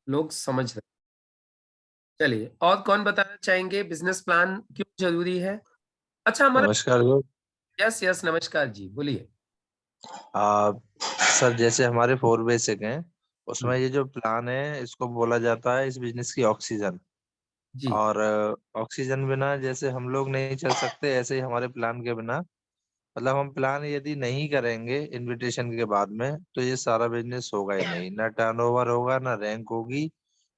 लोग समझ रहे हैं। चलिए, और कौन बताना चाहेंगे बिजनेस प्लान क्यों जरूरी है? अच्छा, हमारा नमस्कार लोग। यस यस, नमस्कार जी, बोलिए। आ, सर जैसे हमारे 4 बेसिक हैं, उसमें हम्म, ये जो प्लान है इसको बोला जाता है इस बिजनेस की ऑक्सीजन। जी और ऑक्सीजन बिना जैसे हम लोग नहीं चल सकते, ऐसे ही हमारे प्लान के बिना, मतलब हम प्लान यदि नहीं करेंगे इनविटेशन के बाद में तो ये सारा बिजनेस होगा ही नहीं, ना टर्नओवर होगा, ना रैंक होगी,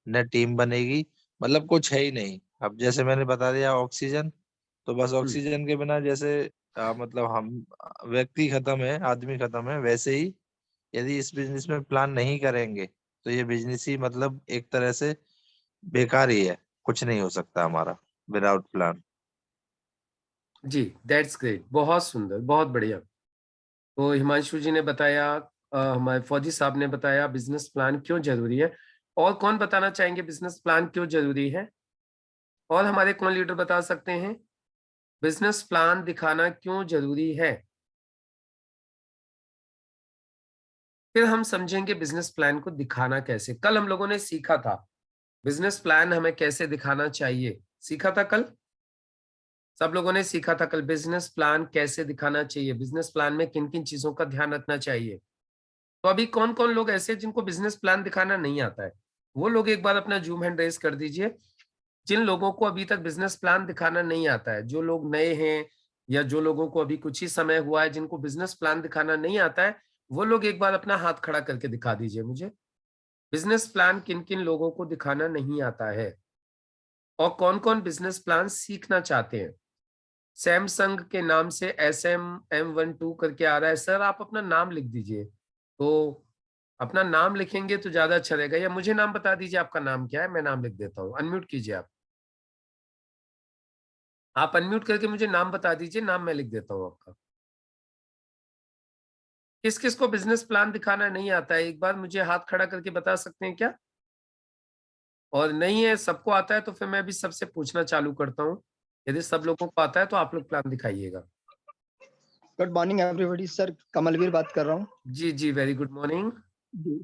ना टीम बनेगी, मतलब कुछ है ही नहीं। अब जैसे मैंने बता दिया ऑक्सीजन, तो बस हम्म, ऑक्सीजन के बिना जैसे मतलब हम व्यक्ति खत्म है, आदमी खत्म है, वैसे ही यदि इस बिजनेस में प्लान नहीं करेंगे तो ये बिजनेस ही मतलब एक तरह से बेकार ही है, कुछ नहीं हो सकता हमारा विदाउट प्लान। जी, दैट्स ग्रेट, बहुत सुंदर, बहुत बढ़िया। तो हिमांशु जी ने बताया, हमारे फौजी साहब ने बताया बिजनेस प्लान क्यों जरूरी है। और कौन बताना चाहेंगे बिजनेस प्लान क्यों जरूरी है? और हमारे कौन लीडर बता सकते हैं बिजनेस प्लान दिखाना क्यों जरूरी है? फिर हम समझेंगे बिजनेस प्लान को दिखाना कैसे। कल हम लोगों ने सीखा था बिजनेस प्लान हमें कैसे दिखाना चाहिए, सीखा था कल। सब लोगों ने सीखा था कल बिजनेस प्लान कैसे दिखाना चाहिए, बिजनेस प्लान में किन किन चीजों का ध्यान रखना चाहिए। तो अभी कौन कौन लोग ऐसे हैं जिनको बिजनेस प्लान दिखाना नहीं आता है? वो लोग एक बार अपना जूम हैंड रेस कर दीजिए। जिन लोगों को अभी तक बिजनेस प्लान दिखाना नहीं आता है, जो लोग नए हैं या जो लोगों को अभी कुछ ही समय हुआ है जिनको बिजनेस प्लान दिखाना नहीं आता है, वो लोग एक बार अपना हाथ खड़ा करके दिखा दीजिए मुझे। बिजनेस प्लान किन किन लोगों को दिखाना नहीं आता है और कौन कौन बिजनेस प्लान सीखना चाहते हैं? सैमसंग के नाम से SM M12 करके आ रहा है। सर आप अपना नाम लिख दीजिए। तो अपना नाम लिखेंगे तो ज्यादा अच्छा रहेगा, या मुझे नाम बता दीजिए आपका नाम क्या है, मैं नाम लिख देता हूँ। अनम्यूट कीजिए आप अनम्यूट करके मुझे नाम बता दीजिए, नाम मैं लिख देता हूँ आपका। किस किस को बिजनेस प्लान दिखाना नहीं आता है, एक बार मुझे हाथ खड़ा करके बता सकते हैं क्या? और नहीं है, सबको आता है तो फिर मैं अभी सबसे पूछना चालू करता हूँ। यदि सब लोगों को आता है तो आप लोग प्लान दिखाइएगा। Good morning everybody. Sir Kamalveer बात कर रहा हूँ। जी जी, वेरी गुड मॉर्निंग।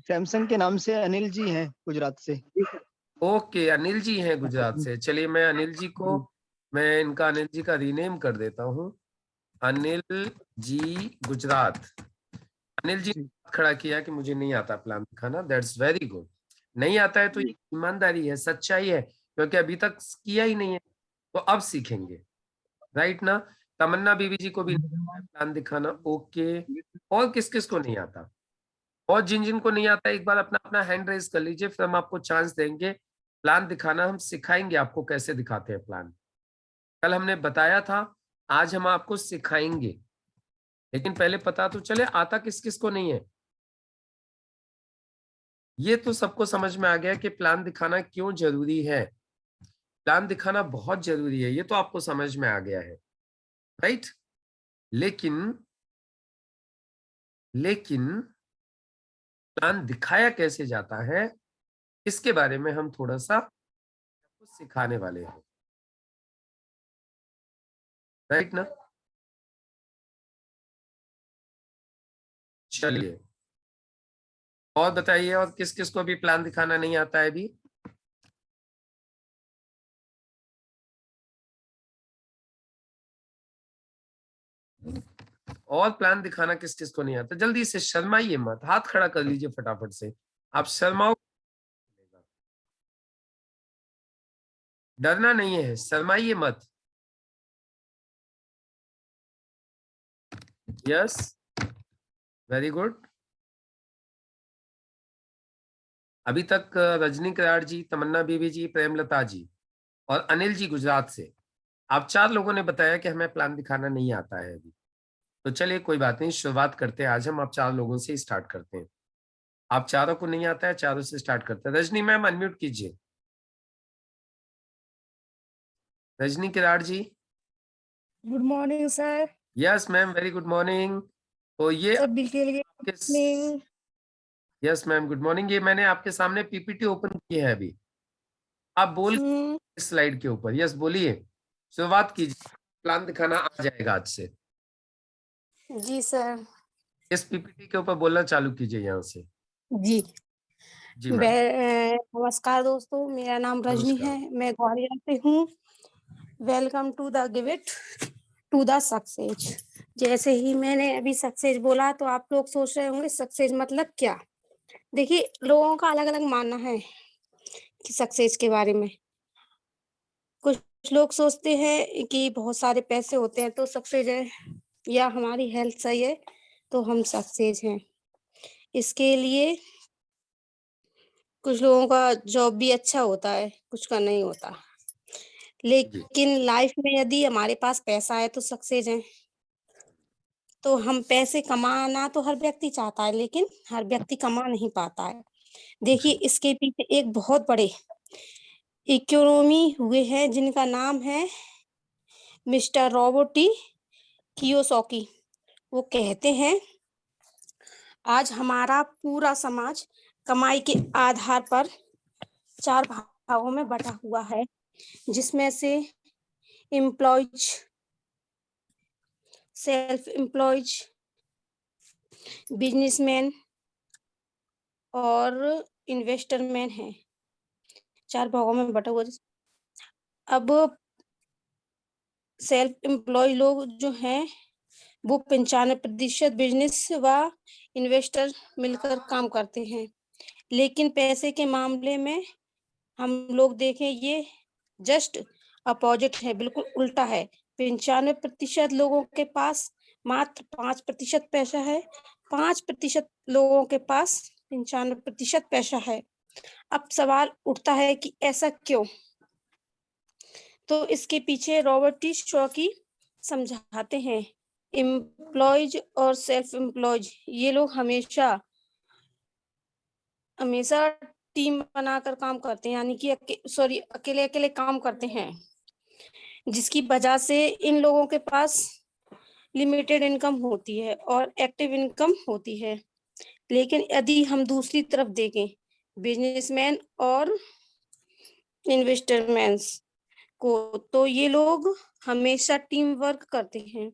सैमसंग के नाम से अनिल जी हैं गुजरात से। ओके, अनिल जी हैं गुजरात से। चलिए, मैं अनिल जी को, जी मैं इनका अनिल जी का रीनेम कर देता हूँ। अनिल जी गुजरात। अनिल जी ने जी हाथ खड़ा किया कि मुझे नहीं आता प्लान दिखाना, दैट्स वेरी गुड। नहीं आता है तो ये ईमानदारी है, सच्चाई है, क्योंकि अभी तक किया ही नहीं है, तो अब सीखेंगे। राइट ना? तमन्ना बीबी जी को भी नहीं आता है प्लान दिखाना। ओके, और किस किस को नहीं आता? और जिन जिन को नहीं आता है एक बार अपना अपना हैंड रेज कर लीजिए, फिर हम आपको चांस देंगे प्लान दिखाना। हम सिखाएंगे आपको कैसे दिखाते हैं प्लान। कल हमने बताया था, आज हम आपको सिखाएंगे, लेकिन पहले पता तो चले आता किस किस को नहीं है। ये तो सबको समझ में आ गया कि प्लान दिखाना क्यों जरूरी है। प्लान दिखाना बहुत जरूरी है, ये तो आपको समझ में आ गया है, राइट? लेकिन लेकिन प्लान दिखाया कैसे जाता है, इसके बारे में हम थोड़ा सा आपको सिखाने वाले हैं, राइट ना? चलिए, और बताइए, और किस किस को भी प्लान दिखाना नहीं आता है अभी? और प्लान दिखाना किस किस को नहीं आता? जल्दी से, शर्माइए मत, हाथ खड़ा कर लीजिए फटाफट से। आप शर्माओ, डरना नहीं है, शर्माइए मत। Yes, very good. अभी तक रजनी कराड़ जी, तमन्ना बीबी जी, प्रेमलता जी और अनिल जी गुजरात से, आप चार लोगों ने बताया कि हमें प्लान दिखाना नहीं आता है अभी। तो चलिए, कोई बात नहीं, शुरुआत करते हैं। आज हम आप चार लोगों से स्टार्ट करते हैं। आप चारों को नहीं आता है, चारों से स्टार्ट करते हैं। रजनी मैम अनम्यूट कीजिए। Rajni Kirad ji. Good morning sir. Yes ma'am, very good morning. तो ये सभी के लिए आपके, morning. Yes ma'am, good morning. ये मैंने आपके सामने पीपीटी ओपन की है अभी, आप बोल स्लाइड के ऊपर। यस, बोलिए, शुरुआत कीजिए। प्लान दिखाना आ जाएगा आज से। जी सर। इस पीपीटी के ऊपर बोलना चालू कीजिए यहाँ से। जी। जी मैडम। नमस्कार दोस्तों, मेरा नाम रजनी नमस्कार। है, मैं ग्वालियर से हूँ। Welcome to the give it to the success. जैसे ही मैंने अभी सक्सेस बोला तो आप लोग सोच रहे होंगे सक्सेस मतलब क्या। देखिए, लोगों का अलग अलग मानना है कि सक्सेस के बारे में। कुछ लोग सोचते हैं कि बहुत सारे पैसे होते हैं तो सक्सेस है, या हमारी हेल्थ सही है तो हम सक्सेस हैं। इसके लिए कुछ लोगों का जॉब भी अच्छा होता है, कुछ का नहीं होता। जी, लेकिन लाइफ में यदि हमारे पास पैसा है तो सक्सेस है। तो हम पैसे कमाना तो हर व्यक्ति चाहता है, लेकिन हर व्यक्ति कमा नहीं पाता है। देखिए, जी, इसके पीछे एक बहुत बड़े इकोनॉमी हुए हैं जिनका नाम है मिस्टर रॉबर्ट टी कियोसाकी। वो कहते हैं, आज हमारा पूरा समाज कमाई के आधार पर 4 भागों में बटा हुआ है, जिसमें से एम्प्लॉयज, सेल्फ एम्प्लॉयज, बिजनेसमैन और इन्वेस्टरमैन है। 4 भागों में बटा हुआ। अब सेल्फ एम्प्लॉय लोग जो हैं वो 95% बिजनेस व इन्वेस्टर मिलकर काम करते हैं। लेकिन पैसे के मामले में हम लोग देखें, ये जस्ट अपोजिट है, बिल्कुल उल्टा है। 95% लोगों के पास मात्र 5% पैसा है, 5% लोगों के पास 95% पैसा है। अब सवाल उठता है कि ऐसा क्यों। तो इसके पीछे रॉबर्ट टी शॉकी समझाते हैं। एम्प्लॉयज और सेल्फ एम्प्लॉयज ये लोग हमेशा हमेशा टीम बनाकर काम करते हैं, यानी कि अकेले अकेले काम करते हैं, जिसकी वजह से इन लोगों के पास लिमिटेड इनकम होती है और एक्टिव इनकम होती है। लेकिन यदि हम दूसरी तरफ देखें, बिजनेसमैन और इन्वेस्टरमैन को, तो ये लोग हमेशा टीम वर्क करते हैं,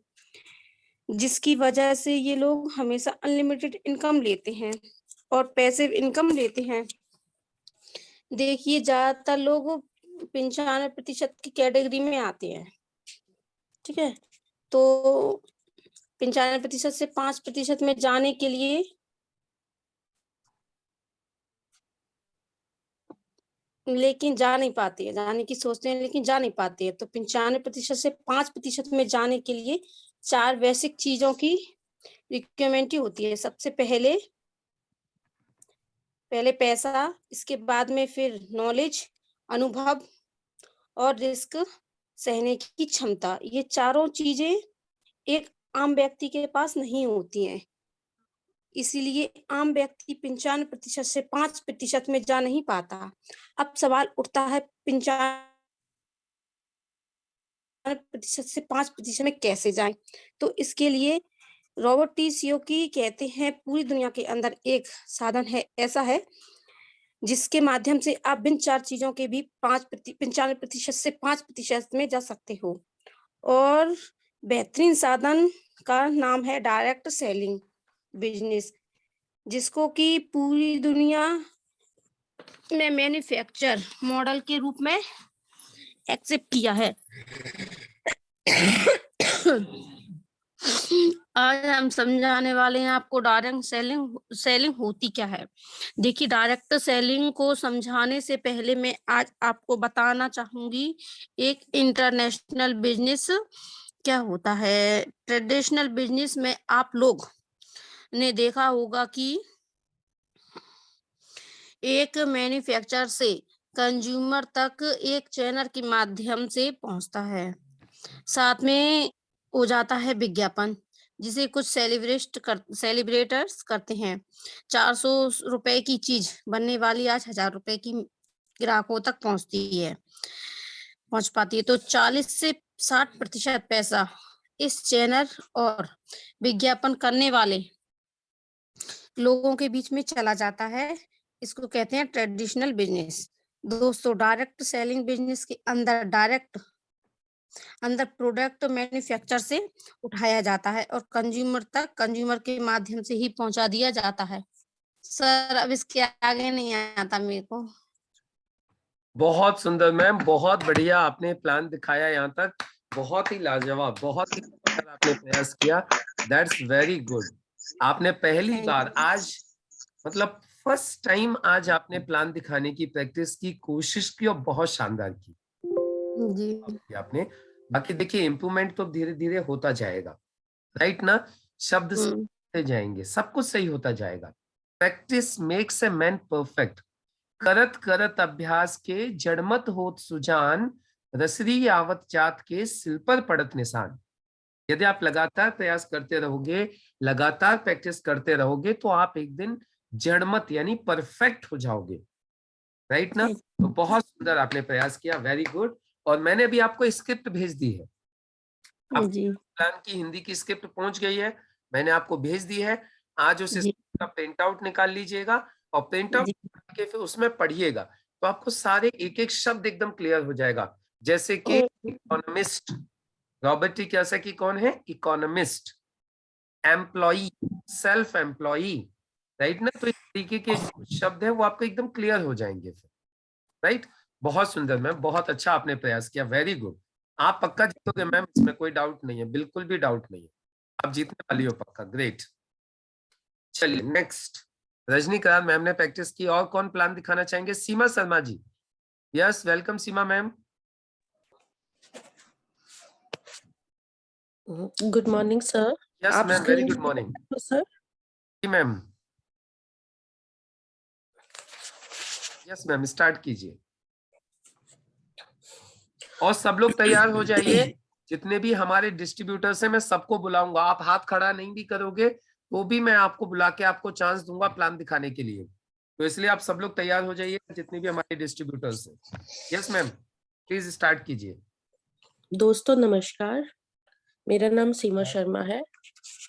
जिसकी वजह से ये लोग हमेशा अनलिमिटेड इनकम लेते हैं और पैसिव इनकम लेते हैं। देखिए, ज्यादातर लोग 95% की कैटेगरी में आते हैं, ठीक है। तो 95% से 5% में जाने के लिए लेकिन जा नहीं पाती है, जाने की सोचते हैं लेकिन जा नहीं पाती है। तो 95% से 5% में जाने के लिए 4 बेसिक चीजों की रिक्वायरमेंट होती है। सबसे पहले पैसा, इसके बाद में फिर नॉलेज, अनुभव और रिस्क सहने की क्षमता। ये चारों चीजें एक आम व्यक्ति के पास नहीं होती हैं। इसीलिए आम व्यक्ति 95% से 5% में जा नहीं पाता। अब सवाल उठता है, 95% से 5% में कैसे जाएं। तो इसके लिए रॉबर्ट टी कियोसाकी कहते हैं, पूरी दुनिया के अंदर एक साधन है, ऐसा है जिसके माध्यम से आप बिन 4 चीजों के भी 95% से 5% में जा सकते हो। और बेहतरीन साधन का नाम है डायरेक्ट सेलिंग बिजनेस, जिसको कि पूरी दुनिया में मैन्युफैक्चर मॉडल के रूप में एक्सेप्ट किया है। आज हम समझाने वाले हैं आपको डायरेक्ट सेलिंग होती क्या है। देखिए, डायरेक्ट सेलिंग को समझाने से पहले मैं आज आपको बताना चाहूंगी एक इंटरनेशनल बिजनेस क्या होता है। ट्रेडिशनल बिजनेस में आप लोग ने देखा होगा कि एक मैन्युफैक्चरर से कंज्यूमर तक एक चैनल के माध्यम से पहुंचता है। साथ में हो जाता है विज्ञापन, जिसे कुछ सेलिब्रेटर्स करते हैं। 400 रुपए की चीज बनने वाली आज 1000 रुपए की ग्राहकों तक पहुंच पाती है। तो 40 से 60% पैसा इस चैनल और विज्ञापन करने वाले लोगों के बीच में चला जाता है। इसको कहते हैं ट्रेडिशनल बिजनेस। दोस्तों, डायरेक्ट सेलिंग बिजनेस के अंदर प्रोडक्ट मैन्युफैक्चर से उठाया जाता है और कंज्यूमर तक कंज्यूमर के माध्यम से ही पहुंचा दिया जाता है। सर अब इसके आगे नहीं आता मेरे को। बहुत सुंदर मैम, बहुत बढ़िया आपने प्लान दिखाया यहाँ तक, बहुत ही लाजवाब, बहुत ही सुंदर आपने प्रयास किया। That's very good. आपने पहली Thank बार you. आज, मतलब फर्स्ट टाइम आज आपने प्लान दिखाने की प्रैक्टिस की, कोशिश की और बहुत शानदार की जी। आपने। बाकी देखिए इम्प्रूवमेंट तो धीरे धीरे होता जाएगा, राइट ना? शब्द सीखते जाएंगे, सब कुछ सही होता जाएगा। Practice makes a man perfect. करत करत अभ्यास के जड़मत होत सुजान, रसरी आवत जात के सिल पर पड़त निशान। यदि आप लगातार प्रयास करते रहोगे, लगातार प्रैक्टिस करते रहोगे, तो आप एक दिन जड़मत यानी परफेक्ट हो जाओगे, राइट ना? तो बहुत सुंदर आपने प्रयास किया, वेरी गुड। और मैंने भी आपको स्क्रिप्ट भेज दी है, आप जी। प्लान की हिंदी की स्क्रिप्ट पहुंच गई है, मैंने आपको भेज दी है। आज उस जी। स्क्रिप्ट का प्रिंट आउट निकाल लीजिएगा और प्रिंट आउट जी। के फिर उसमें पढ़िएगा, तो आपको सारे एक एक शब्द एकदम क्लियर हो जाएगा। जैसे कि इकोनॉमिस्ट, रॉबर्ट टी कियोसाकी कौन है? Economist. Employee, self employee, right ना? तो इस तरीके के जो शब्द है वो आपको एकदम क्लियर हो जाएंगे फिर, राइट? बहुत सुंदर मैम, बहुत अच्छा आपने प्रयास किया, वेरी गुड। आप पक्का जीतोगे मैम, इसमें कोई डाउट नहीं है, बिल्कुल भी डाउट नहीं है, आप जीतने वाली हो पक्का। ग्रेट। चलिए नेक्स्ट, रजनीकांत मैम ने प्रैक्टिस की, और कौन प्लान दिखाना चाहेंगे? Seema Sharma ji. Yes, welcome Seema ma'am. Good morning sir. Yes आप ma'am, very screen good morning. तो सर जी मैम। यस मैम, स्टार्ट कीजिए और सब लोग तैयार हो जाइए। जितने भी हमारे डिस्ट्रीब्यूटर्स हैं मैं सबको बुलाऊंगा, आप हाथ खड़ा नहीं भी करोगे तो भी मैं आपको बुला के आपको चांस दूंगा प्लान दिखाने के लिए, तो इसलिए आप सब लोग तैयार हो जाइए, जितने भी हमारे डिस्ट्रीब्यूटर्स हैं। यस मैम, प्लीज स्टार्ट कीजिए। दोस्तों नमस्कार, मेरा नाम सीमा शर्मा है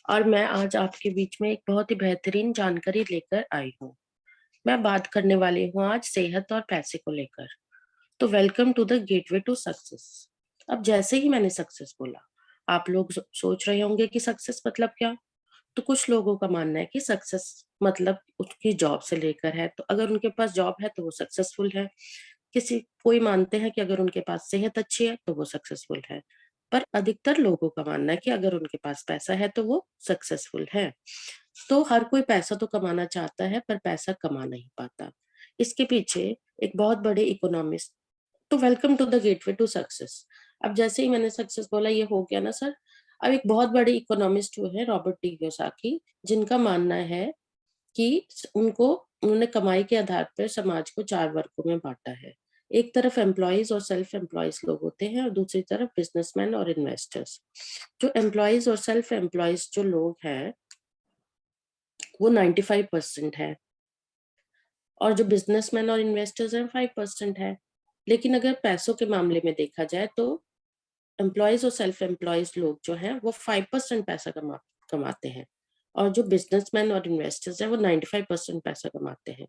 और मैं आज आपके बीच में एक बहुत ही बेहतरीन जानकारी लेकर आई हूँ। मैं बात करने वाली हूँ आज सेहत और पैसे को लेकर। तो welcome to the gateway to success. अब जैसे ही मैंने सक्सेस बोला, आप लोग सोच रहे होंगे कि सक्सेस मतलब क्या। तो कुछ लोगों का मानना है कि सक्सेस मतलब उसकी जॉब से लेकर है, तो अगर उनके पास जॉब है तो वो सक्सेसफुल है। कोई मानते हैं कि अगर उनके पास सेहत अच्छी है तो वो सक्सेसफुल है। पर अधिकतर लोगों का मानना है कि अगर उनके पास पैसा है तो वो सक्सेसफुल है। तो हर कोई पैसा तो कमाना चाहता है पर पैसा कमा नहीं पाता। इसके पीछे एक बहुत बड़े इकोनॉमिस्ट। तो welcome to the gateway to success. अब जैसे ही मैंने सक्सेस बोला, ये हो गया ना सर। अब एक बहुत बड़े इकोनॉमिस्ट जो है रॉबर्ट टी कियोसाकी, जिनका मानना है कि उन्होंने कमाई के आधार पर समाज को 4 वर्गों में बांटा है। एक तरफ एम्प्लॉइज और सेल्फ एम्प्लॉइज लोग होते हैं और दूसरी तरफ बिजनेसमैन और इन्वेस्टर्स। जो एम्प्लॉइज और सेल्फ एम्प्लॉइज जो लोग हैं वो 95% है और जो बिजनेसमैन और इन्वेस्टर्स हैं 5% है। लेकिन अगर पैसों के मामले में देखा जाए तो एम्प्लॉइज और सेल्फ एम्प्लॉइज लोग जो हैं वो 5% पैसा कमाते हैं और जो बिजनेसमैन और इन्वेस्टर्स हैं वो 95% पैसा कमाते हैं।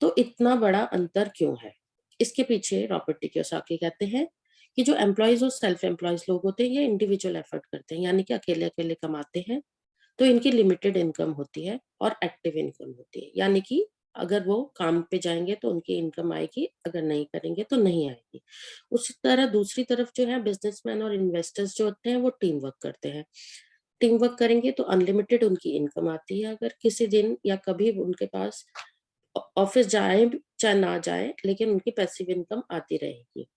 तो इतना बड़ा अंतर क्यों है? इसके पीछे रॉबर्ट टी कियोसाकी कहते हैं कि जो एम्प्लॉइज और सेल्फ एम्प्लॉइज लोग होते हैं ये इंडिविजुअल एफर्ट करते हैं, यानी कि अकेले अकेले कमाते हैं। तो इनकी लिमिटेड इनकम होती है और एक्टिव इनकम होती है, यानी कि अगर वो काम पे जाएंगे तो उनकी इनकम आएगी, अगर नहीं करेंगे तो नहीं आएगी। उसी तरह दूसरी तरफ जो है बिजनेसमैन और इन्वेस्टर्स जो होते हैं वो टीम वर्क करते हैं। टीम वर्क करेंगे तो अनलिमिटेड उनकी इनकम आती है। अगर किसी दिन या कभी उनके पास ऑफिस जाए चाहे ना जाए, लेकिन उनकी पैसिव इनकम आती रहेगी।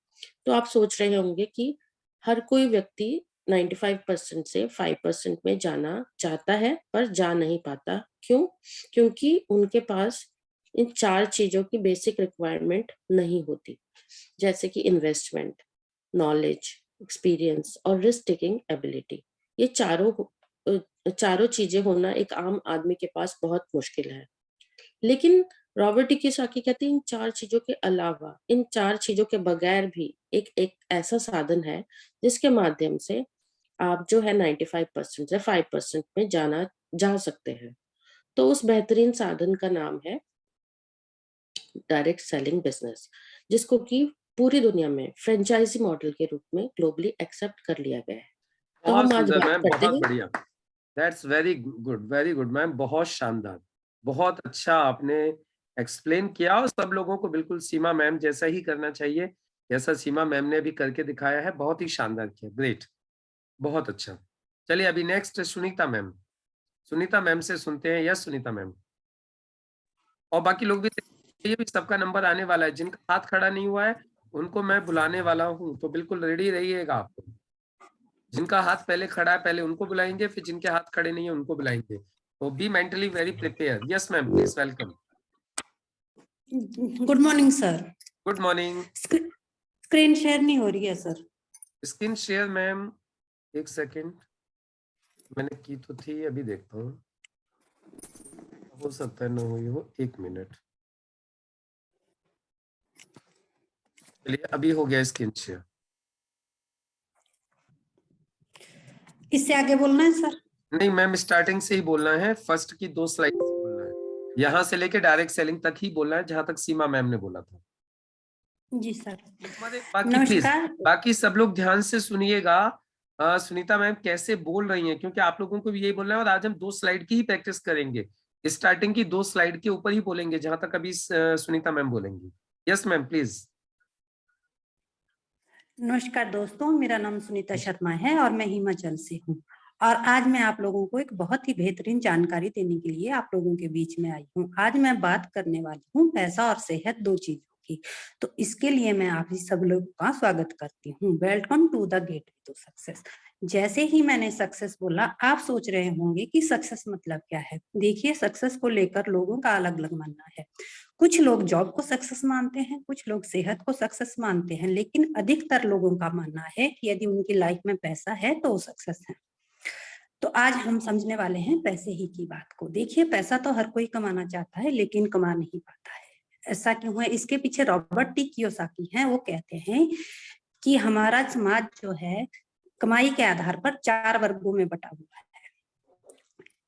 तो आप सोच रहे होंगे कि हर कोई व्यक्ति 95% से 5% में जाना चाहता है पर जा नहीं पाता। क्यों? क्योंकि उनके पास इन 4 चीजों की बेसिक रिक्वायरमेंट नहीं होती, जैसे कि इन्वेस्टमेंट, नॉलेज, एक्सपीरियंस और रिस्क टेकिंग एबिलिटी। ये चारों चीजें होना एक आम आदमी के पास बहुत मुश्किल है। लेकिन रॉबर्ट टी कियोसाकी कहते हैं इन 4 चीजों के अलावा, इन 4 चीजों के बगैर भी एक ऐसा साधन है जिसके माध्यम से आप जो है 95% से 5% में जा सकते हैं। तो उस बेहतरीन साधन का नाम है डायरेक्ट सेलिंग बिजनेस, जिसको कि पूरी दुनिया में फ्रेंचाइजी मॉडल के रूप में ग्लोबली एक्सेप्ट कर लिया गया है। तो बहुत हम आज सुंदर बात मैम, करते बहुत हैं। बढ़िया। That's very good, very good ma'am, बहुत शानदार। बहुत अच्छा आपने एक्सप्लेन किया और सब लोगों को बिल्कुल सीमा मैम जैसा ही करना चाहिए, जैसा सीमा मैम ने अभी करके दिखाया है। बहुत ही शानदार किया, ग्रेट, बहुत अच्छा। चलिए अभी next Sunita ma'am, Sunita ma'am से सुनते हैं। यस सुनीता मैम, और बाकी लोग भी, ये भी सबका नंबर आने वाला है। जिनका हाथ खड़ा नहीं हुआ है उनको मैं बुलाने वाला हूँ, तो बिल्कुल रेडी रहिएगा आप। जिनका हाथ पहले खड़ा है पहले उनको बुलाएंगे, फिर जिनके हाथ खड़े नहीं है उनको बुलाएंगे। तो be mentally very prepare. Yes ma'am, please welcome. Good morning sir. Good morning. Screen share नहीं हो रही है सर। स्क्रीन शेयर मैम, एक सेकेंड, मैंने की तो थी, अभी देखता हूँ, हो सकता है ना हुई हो, 1 मिनट। चलिए अभी हो गया स्क्रीन शेयर। इससे आगे बोलना है सर? नहीं मैम, स्टार्टिंग से ही बोलना है, फर्स्ट की 2 स्लाइड से बोलना है, यहाँ से लेके डायरेक्ट सेलिंग तक ही बोलना है, जहां तक सीमा मैम ने बोला था। जी सर। बाकी प्लीज, नमस्कार। बाकी सब लोग ध्यान से सुनिएगा। सुनीता मैम कैसे बोल रही हैं, क्योंकि आप लोगों को भी यही बोलना है, और आज हम 2 स्लाइड की ही प्रैक्टिस करेंगे। स्टार्टिंग की 2 स्लाइड के ऊपर ही बोलेंगे, जहां तक अभी सुनीता मैम बोलेंगी। Yes ma'am please. नमस्कार दोस्तों, मेरा नाम सुनीता शर्मा है और मैं हिमाचल से हूँ। और आज मैं आप लोगों को एक बहुत ही बेहतरीन जानकारी देने के लिए आप लोगों के बीच में आई हूँ। आज मैं बात करने वाली हूँ पैसा और सेहत, 2 चीजों की। तो इसके लिए मैं आप सब लोगों का स्वागत करती हूँ। Welcome to the gateway to success. जैसे ही मैंने सक्सेस बोला, आप सोच रहे होंगे कि सक्सेस मतलब क्या है। देखिए, सक्सेस को लेकर लोगों का अलग अलग मानना है। कुछ लोग जॉब को सक्सेस मानते हैं, कुछ लोग सेहत को सक्सेस मानते हैं, लेकिन अधिकतर लोगों का मानना है कि यदि उनकी लाइफ में पैसा है तो वो सक्सेस है। तो आज हम समझने वाले हैं पैसे ही की बात को। देखिए, पैसा तो हर कोई कमाना चाहता है, लेकिन कमा नहीं पाता है। ऐसा क्यों है? इसके पीछे रॉबर्ट टी कियोसाकी हैं। वो कहते हैं कि हमारा समाज जो है कमाई के आधार पर 4 वर्गों में बटा हुआ है,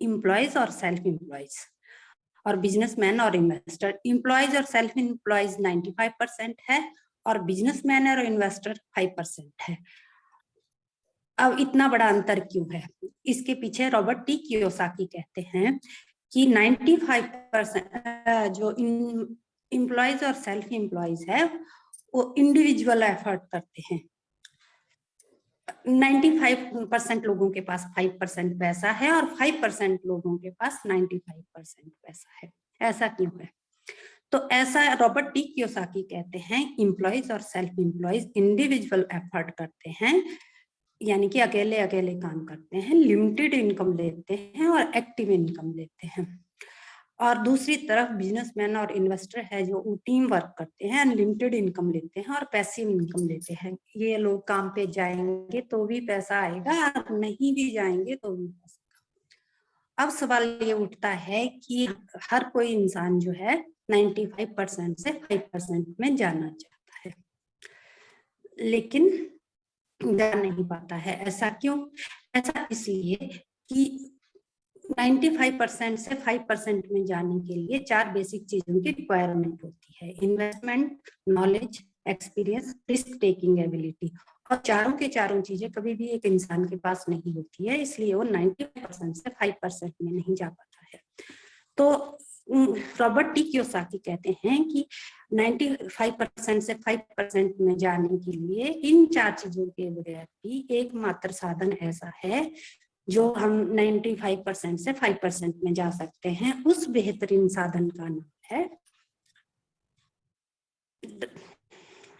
एम्प्लॉयज और सेल्फ एम्प्लॉयज और बिजनेसमैन और इन्वेस्टर। एम्प्लॉयज और सेल्फ एम्प्लॉयज 95% है और बिजनेसमैन और इन्वेस्टर 5% है। अब इतना बड़ा अंतर क्यों है? इसके पीछे रॉबर्ट टी कियोसाकी कहते हैं कि 95% जो एम्प्लॉयज और सेल्फ एम्प्लॉयज है वो इंडिविजुअल एफर्ट करते हैं। 95% लोगों के पास 5% पैसा है और 5% लोगों के पास 95% पैसा है। ऐसा क्यों है? तो ऐसा रॉबर्ट टी कियोसाकी कहते हैं, एम्प्लॉयज और सेल्फ एम्प्लॉयज इंडिविजुअल एफर्ट करते हैं, यानी कि अकेले अकेले काम करते हैं, लिमिटेड इनकम लेते हैं और एक्टिव इनकम लेते हैं। और दूसरी तरफ बिजनेसमैन और इन्वेस्टर है जो टीम वर्क करते हैं, अनलिमिटेड इनकम लेते हैं और पैसिव इनकम लेते हैं। ये लोग काम पे जाएंगे तो भी पैसा आएगा, नहीं भी जाएंगे तो भी पैसा। अब सवाल ये उठता है कि हर कोई इंसान जो है 95% से 5% में जाना चाहता है, लेकिन जा नहीं पाता है। ऐसा क्यों? ऐसा इसलिए कि 95% से 5% में जाने के लिए 4 बेसिक चीजों की रिक्वायरमेंट होती है: investment, knowledge, experience, risk taking ability. और चारों के चारों चीजें कभी भी एक इंसान के पास नहीं होती है, इसलिए वो 95% से 5% में नहीं जा पाता है। तो रॉबर्ट टी कियोसाकी कहते हैं कि 95% से 5% में जाने के लिए इन 4 चीजों के बगैर भी एकमात्र साधन ऐसा है जो हम 95% से 5% में जा सकते हैं। उस बेहतरीन साधन का नाम है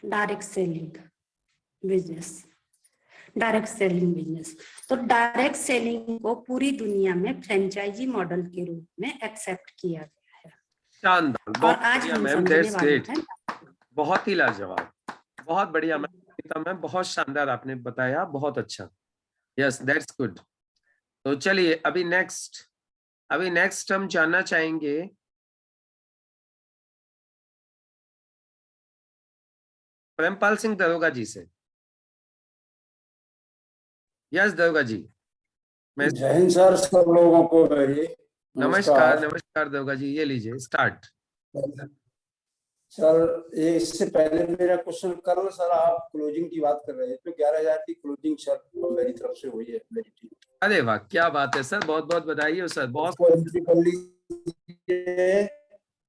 direct selling business. Direct selling business. तो डायरेक्ट सेलिंग को पूरी दुनिया में फ्रेंचाइजी मॉडल के रूप में एक्सेप्ट किया गया है। शानदार, और आज हम समझने वाले हैं। बहुत ही लाजवाब, बहुत बढ़िया मैम, बहुत शानदार आपने बताया, बहुत अच्छा। Yes, that's good. तो चलिए अभी नेक्स्ट हम जानना चाहेंगे प्रेमपाल सिंह दरोगा जी से। यस दरोगा जी। जय हिंद सर, सब लोगों को मेरी नमस्कार दरोगा जी, ये लीजिए स्टार्ट। सर, ये इससे पहले मेरा क्वेश्चन, कल सर आप क्लोजिंग की बात कर रहे हैं तो 11,000 की क्लोजिंग सर मेरी तरफ से हुई है, मेरी टीम। अरे वाह, क्या बात है सर, बहुत बहुत बधाई हो सर। बहुत एंट्री कर लीजिए ये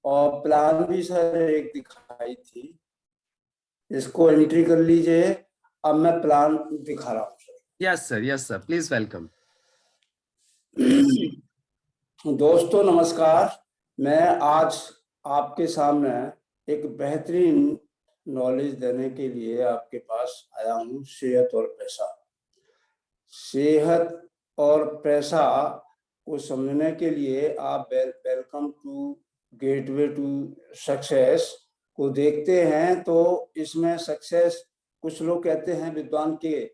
और प्लान भी सर एक दिखाई थी, इसको एंट्री कर लीजिए। अब मैं प्लान दिखा रहा हूँ sir. Yes sir, please welcome. दोस्तों नमस्कार, मैं आज आपके सामने एक बेहतरीन नॉलेज देने के लिए आपके पास आया हूँ। सेहत और पैसा, सेहत और पैसा को समझने के लिए आप welcome to gateway to success को देखते हैं तो इसमें सक्सेस, कुछ लोग कहते हैं विद्वान के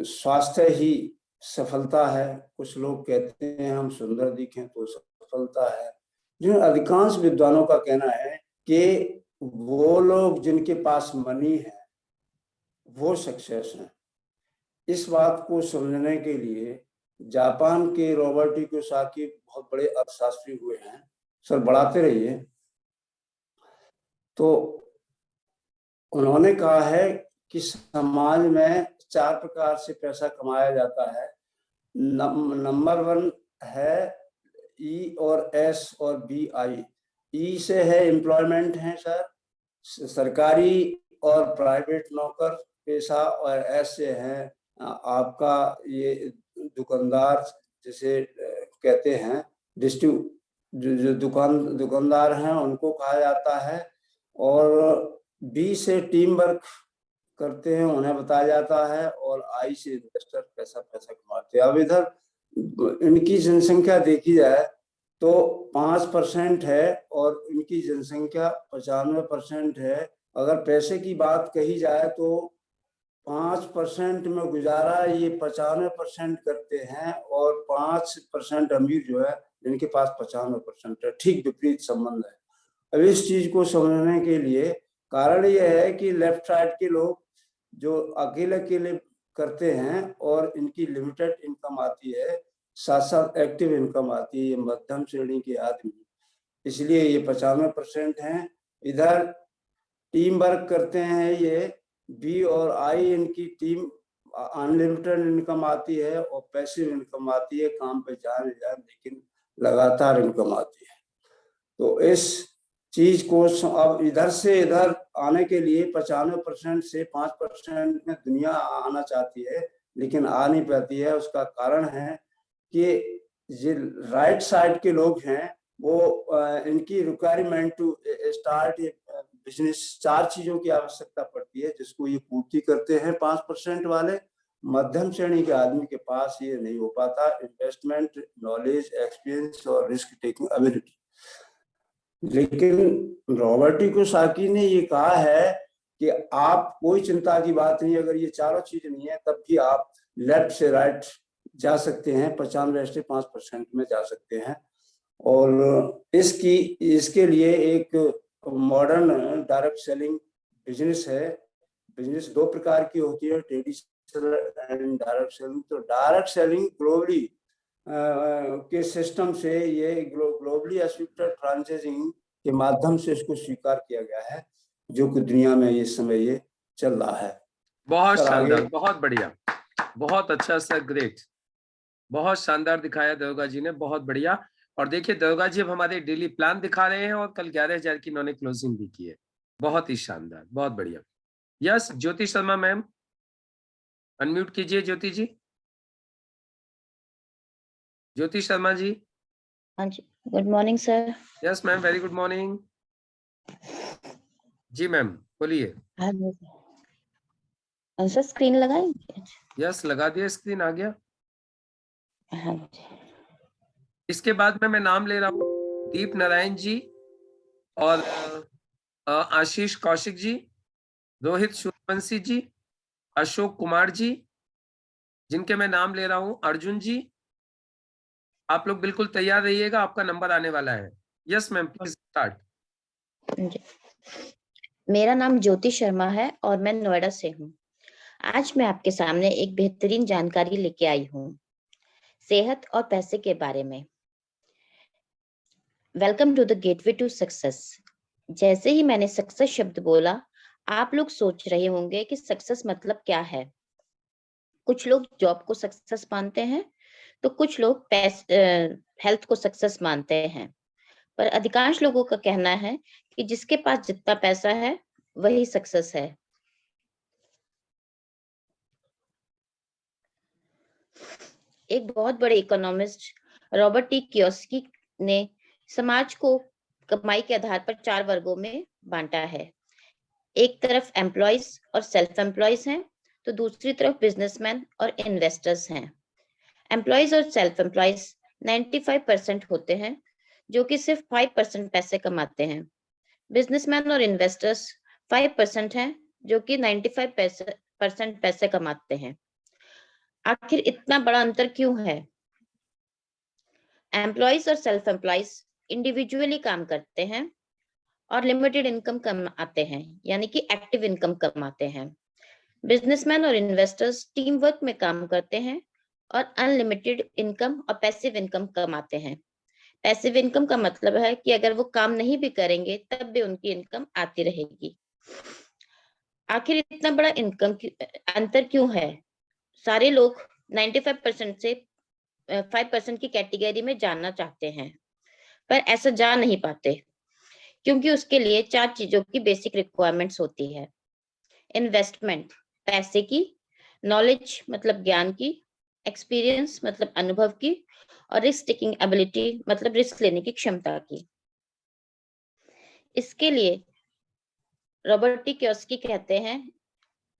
स्वास्थ्य ही सफलता है, कुछ लोग कहते हैं हम सुंदर दिखें तो सफलता है। जिन अधिकांश विद्वानों का कहना है कि वो लोग जिनके पास मनी है वो सक्सेस है। इस बात को समझने के लिए जापान के रॉबर्ट कियोसाकी बहुत बड़े अर्थशास्त्री हुए हैं। सर बढ़ाते रहिए। तो उन्होंने कहा है कि समाज में 4 प्रकार से पैसा कमाया जाता है। नंबर 1 है ई और एस और बी आई। ई से है एम्प्लॉयमेंट है सर, सरकारी और प्राइवेट नौकर पेशा, और एस से है आपका ये दुकानदार जिसे कहते हैं जो दुकानदार हैं उनको कहा जाता है, और बी से टीम वर्क करते हैं उन्हें बताया जाता है, और आई से इन्वेस्टर पैसा कमाते हैं। अब इधर इनकी जनसंख्या देखी जाए तो 5% है और इनकी जनसंख्या 95% है। अगर पैसे की बात कही जाए तो 5% में गुजारा ये 95% करते हैं, और 5% अमीर जो है जिनके पास 95% है। ठीक विपरीत संबंध है। अब इस चीज को समझने के लिए कारण यह है कि लेफ्ट साइड के लोग जो अकेले करते हैं और इनकी लिमिटेड इनकम आती है, साथ साथ एक्टिव इनकम आती है, ये मध्यम श्रेणी के आदमी, इसलिए ये 95% हैं। इधर टीम वर्क करते हैं ये बी और आई, इनकी टीम अनलिमिटेड इनकम आती है और पैसिव इनकम आती है, काम पे जाए लेकिन लगातार इनकम आती है। तो इस चीज को अब इधर से इधर आने के लिए 95% से 5% में दुनिया आना चाहती है लेकिन आ नहीं पाती है। उसका कारण है कि ये राइट साइड के लोग हैं वो इनकी रिक्वायरमेंट टू स्टार्ट बिजनेस, 4 चीजों की आवश्यकता पड़ती है जिसको ये पूर्ति करते हैं 5% वाले। मध्यम श्रेणी के आदमी के पास ये नहीं हो पाता, इन्वेस्टमेंट, नॉलेज, एक्सपीरियंस और रिस्क टेकिंग एबिलिटी। लेकिन रॉबर्ट कियोसाकी ने ये कहा है कि आप कोई चिंता की बात नहीं, अगर ये चारों चीज नहीं है तब भी आप लेफ्ट से राइट जा सकते हैं, 95 से 5% में जा सकते हैं। और इसके लिए एक मॉडर्न डायरेक्ट सेलिंग बिजनेस है। बिजनेस 2 प्रकार की होती है, ट्रेडिशनल एंड डायरेक्ट सेलिंग। तो डायरेक्ट सेलिंग ग्लोबली के सिस्टम से ये ग्लोबली एक्सेप्टेड फ्रेंचाइजिंग के माध्यम से इसको स्वीकार किया गया है, जो कि दुनिया में इस समय ये चल रहा है। बहुत शानदार, बहुत बढ़िया, बहुत अच्छा सर, ग्रेट, बहुत शानदार दिखाया दरोगा जी ने, बहुत बढ़िया। और देखिए दरोगा जी अब हमारे डेली प्लान दिखा रहे हैं और कल 11,000 की इन्होंने क्लोजिंग भी की है। बहुत ही शानदार, बहुत बढ़िया। Yes, Jyoti Sharma ma'am, unmute कीजिए ज्योति जी। ज्योति शर्मा जी। हाँ जी, good morning sir. Yes ma'am, very good morning जी मैम, बोलिए। हाँ जी सर, स्क्रीन लगाएंगे? यस, लगा दिया, स्क्रीन आ गया। हाँ जी। इसके बाद में मैं नाम ले रहा हूँ दीप नारायण जी और आशीष कौशिक जी, रोहित सूर्यवंशी जी, अशोक कुमार जी, जिनके मैं नाम ले रहा हूँ, अर्जुन जी। आप लोग बिल्कुल तैयार रहिएगा, आपका नंबर आने वाला है। Yes ma'am, please start. मेरा नाम ज्योति शर्मा है और मैं नोएडा से हूँ। आज मैं आपके सामने एक बेहतरीन जानकारी लेके आई हूँ सेहत और पैसे के बारे में। Welcome to the gateway to success. जैसे ही मैंने सक्सेस शब्द बोला, आप लोग सोच रहे होंगे कि सक्सेस मतलब क्या है। कुछ लोग जॉब को सक्सेस मानते हैं तो कुछ लोग हेल्थ को सक्सेस मानते हैं। पर अधिकांश लोगों का कहना है कि जिसके पास जितना पैसा है वही सक्सेस है। एक बहुत बड़े इकोनॉमिस्ट रॉबर्ट टी कियोसाकी ने समाज को कमाई के आधार पर 4 वर्गों में बांटा है। एक तरफ एम्प्लॉयज और सेल्फ एम्प्लॉयज हैं, तो दूसरी तरफ बिजनेसमैन और इन्वेस्टर्स हैं। एम्प्लॉयज और सेल्फ एम्प्लॉयज 95% होते हैं, जो कि सिर्फ 5% पैसे कमाते हैं। बिजनेसमैन और इन्वेस्टर्स 5% हैं, जो कि 95% पैसे कमाते हैं। आखिर इतना बड़ा अंतर क्यों है? एम्प्लॉयज और सेल्फ एम्प्लॉयज इंडिविजुअली काम करते हैं और लिमिटेड इनकम कमाते हैं, यानी कि एक्टिव इनकम कमाते हैं। बिजनेसमैन और इन्वेस्टर्स टीम वर्क में काम करते हैं और अनलिमिटेड इनकम और पैसिव इनकम कमाते हैं। पैसिव इनकम का मतलब है कि अगर वो काम नहीं भी करेंगे तब भी उनकी इनकम आती रहेगी। आखिर इतना बड़ा इनकम अंतर क्यों है? सारे लोग 95% से 5% की कैटेगरी में जाना चाहते हैं, पर ऐसा जा नहीं पाते, क्योंकि उसके लिए 4 चीजों की बेसिक रिक्वायरमेंट्स होती है। इन्वेस्टमेंट पैसे की, नॉलेज मतलब ज्ञान की, एक्सपीरियंस मतलब अनुभव की, और रिस्क टेकिंग एबिलिटी मतलब रिस्क लेने की क्षमता की। इसके लिए रॉबर्ट टी कियोसाकी कहते हैं,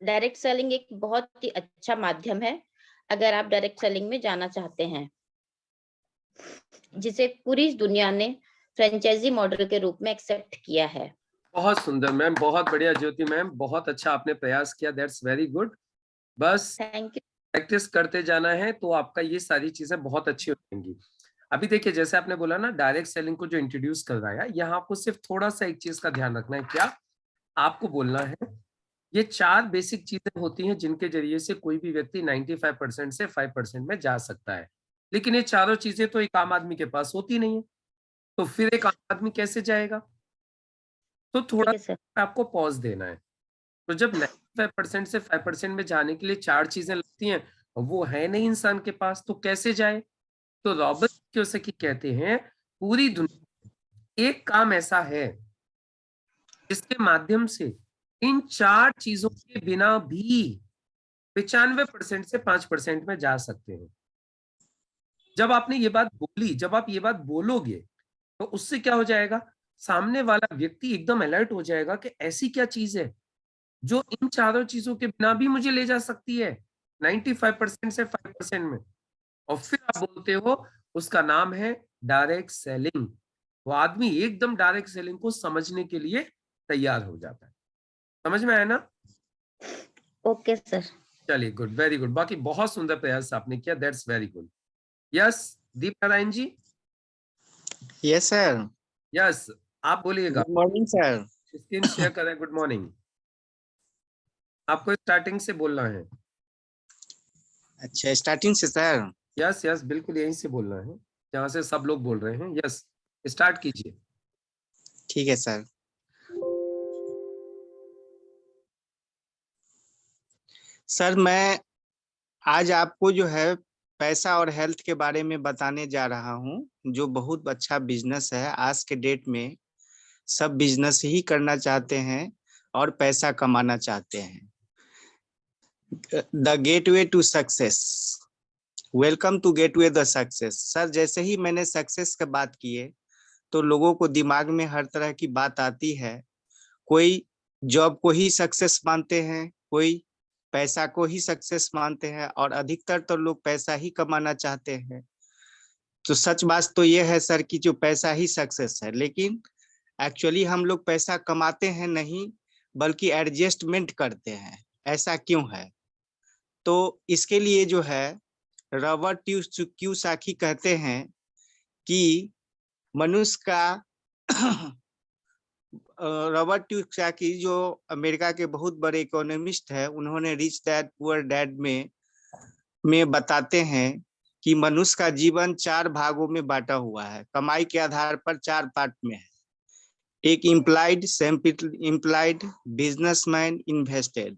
डायरेक्ट सेलिंग एक बहुत ही अच्छा माध्यम है अगर आप डायरेक्ट सेलिंग में जाना चाहते हैं, जिसे पूरी दुनिया ने फ्रेंचाइजी मॉडल के रूप में एक्सेप्ट किया है। बहुत सुंदर मैम, बहुत बढ़िया ज्योति मैम, बहुत अच्छा आपने प्रयास किया, दैट्स वेरी गुड। बस थैंक यू। प्रैक्टिस करते जाना है तो आपका ये सारी चीजें बहुत अच्छी हो जाएंगी। अभी देखिए, जैसे आपने बोला ना, डायरेक्ट सेलिंग को जो इंट्रोड्यूस करवाया, यहाँ आपको सिर्फ थोड़ा सा एक चीज का ध्यान रखना है। क्या आपको बोलना है? ये 4 बेसिक चीजें होती हैं जिनके जरिए से कोई भी व्यक्ति 95% से 5% में जा सकता है, लेकिन ये चारों चीजें तो एक आम आदमी के पास होती नहीं है, तो फिर एक आम आदमी कैसे जाएगा? तो थोड़ा ठीक है सर। आपको पॉज देना है। तो जब 95% से 5% में जाने के लिए 4 चीजें लगती हैं, वो है नहीं इंसान के पास, तो कैसे जाए? तो रॉबर्ट कियोसाकी कहते हैं, पूरी दुनिया एक काम ऐसा है जिसके माध्यम से इन 4 चीजों के बिना भी 95% से 5% में जा सकते हैं। जब आपने ये बात बोली, जब आप ये बात बोलोगे, तो उससे क्या हो जाएगा? सामने वाला व्यक्ति एकदम अलर्ट हो जाएगा कि ऐसी क्या चीज है जो इन चारों चीजों के बिना भी मुझे ले जा सकती है 95% से 5% में। और फिर आप बोलते हो, उसका नाम है डायरेक्ट सेलिंग। वो आदमी एकदम डायरेक्ट सेलिंग को समझने के लिए तैयार हो जाता है। समझ में आया ना? Okay sir. चलिए, गुड, वेरी गुड। बाकी बहुत सुंदर प्रयास आपने किया, that's very good. Yes Deep Narayan ji. Yes sir. Yes, आप बोलिएगा। Good morning sir. Screen share करें। Good morning. आपको स्टार्टिंग से बोलना है। अच्छा, स्टार्टिंग से सर? यस यस, बिल्कुल यहीं से बोलना है जहां से सब लोग बोल रहे हैं। यस, स्टार्ट कीजिए। ठीक है सर। सर, मैं आज आपको जो है पैसा और हेल्थ के बारे में बताने जा रहा हूँ, जो बहुत अच्छा बिजनेस है। आज के डेट में सब बिजनेस ही करना चाहते हैं और पैसा कमाना चाहते हैं। The gateway to success. Welcome to gateway the success. Sir, जैसे ही मैंने सक्सेस की बात की है तो लोगों को दिमाग में हर तरह की बात आती है। कोई जॉब को ही सक्सेस मानते हैं, कोई पैसा को ही सक्सेस मानते हैं, और अधिकतर तो लोग पैसा ही कमाना चाहते हैं। तो सच बात तो ये है सर कि जो पैसा ही सक्सेस है, लेकिन एक्चुअली हम लोग पैसा कमाते हैं नहीं, बल्कि एडजस्टमेंट करते हैं। ऐसा क्यों है? तो इसके लिए जो है रॉबर्ट कियोसाकी कहते हैं कि मनुष्य का रॉबर्ट कियोसाकी जो अमेरिका के बहुत बड़े इकोनॉमिस्ट है, उन्होंने रिच डैड पुअर डैड में बताते हैं कि मनुष्य का जीवन 4 भागों में बांटा हुआ है। कमाई के आधार पर 4 पार्ट में है। एक implied, self implied, businessman, invested.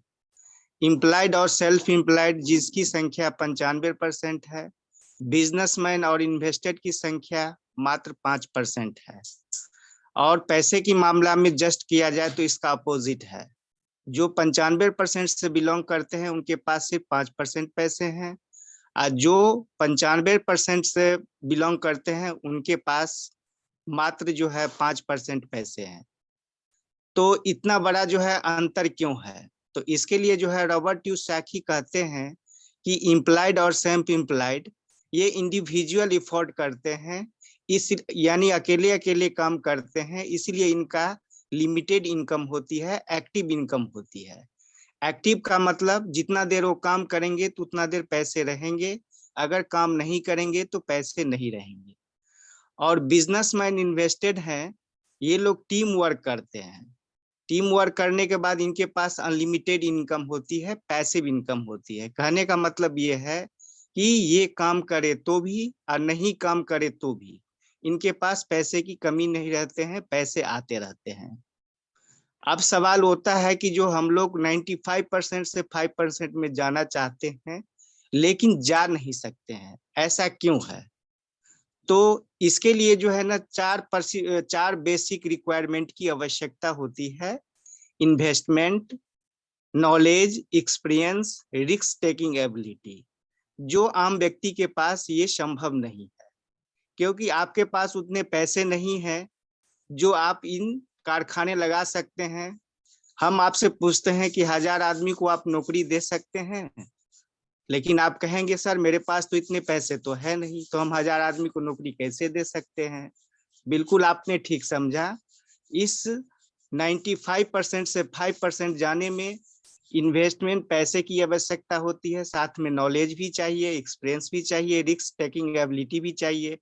Implied और सेल्फ इम्प्लाइड जिसकी संख्या 95% है, बिजनेसमैन और इन्वेस्टेड की संख्या मात्र 5% है। और पैसे की मामला में जस्ट किया जाए तो इसका अपोजिट है। जो 95% से बिलोंग करते हैं उनके पास सिर्फ 5% पैसे हैं, और जो 95% से बिलोंग करते हैं उनके पास मात्र जो है 5% पैसे हैं। तो इतना बड़ा जो है अंतर क्यों है? तो इसके लिए जो है रॉबर्ट कियोसाकी कहते हैं कि इम्प्लॉयड और सेल्फ इम्प्लॉयड ये इंडिविजुअल एफर्ट करते हैं, इस यानी अकेले अकेले काम करते हैं, इसलिए इनका लिमिटेड इनकम होती है, एक्टिव इनकम होती है। एक्टिव का मतलब जितना देर वो काम करेंगे तो उतना देर पैसे रहेंगे, अगर काम नहीं करेंगे तो पैसे नहीं रहेंगे। और बिजनेसमैन इन्वेस्टेड हैं, ये लोग टीम वर्क करते हैं। टीम वर्क करने के बाद इनके पास अनलिमिटेड इनकम होती है, पैसिव इनकम होती है। कहने का मतलब ये है कि ये काम करे तो भी और नहीं काम करे तो भी इनके पास पैसे की कमी नहीं रहते हैं, पैसे आते रहते हैं। अब सवाल होता है कि जो हम लोग 95% से 5% में जाना चाहते हैं लेकिन जा नहीं सकते हैं, ऐसा क्यों है? तो इसके लिए जो है ना चार बेसिक रिक्वायरमेंट की आवश्यकता होती है: investment, knowledge, experience, risk taking ability. जो आम व्यक्ति के पास ये संभव नहीं है, क्योंकि आपके पास उतने पैसे नहीं हैं जो आप इन कारखाने लगा सकते हैं। हम आपसे पूछते हैं कि 1000 आदमी को आप नौकरी दे सकते हैं, लेकिन आप कहेंगे सर मेरे पास तो इतने पैसे तो है नहीं, तो हम 1000 आदमी को नौकरी कैसे दे सकते हैं? बिल्कुल आपने ठीक समझा। इस 95% से 5% जाने में इन्वेस्टमेंट, पैसे की आवश्यकता होती है, साथ में नॉलेज भी चाहिए, एक्सपीरियंस भी चाहिए, रिस्क टेकिंग एबिलिटी भी चाहिए,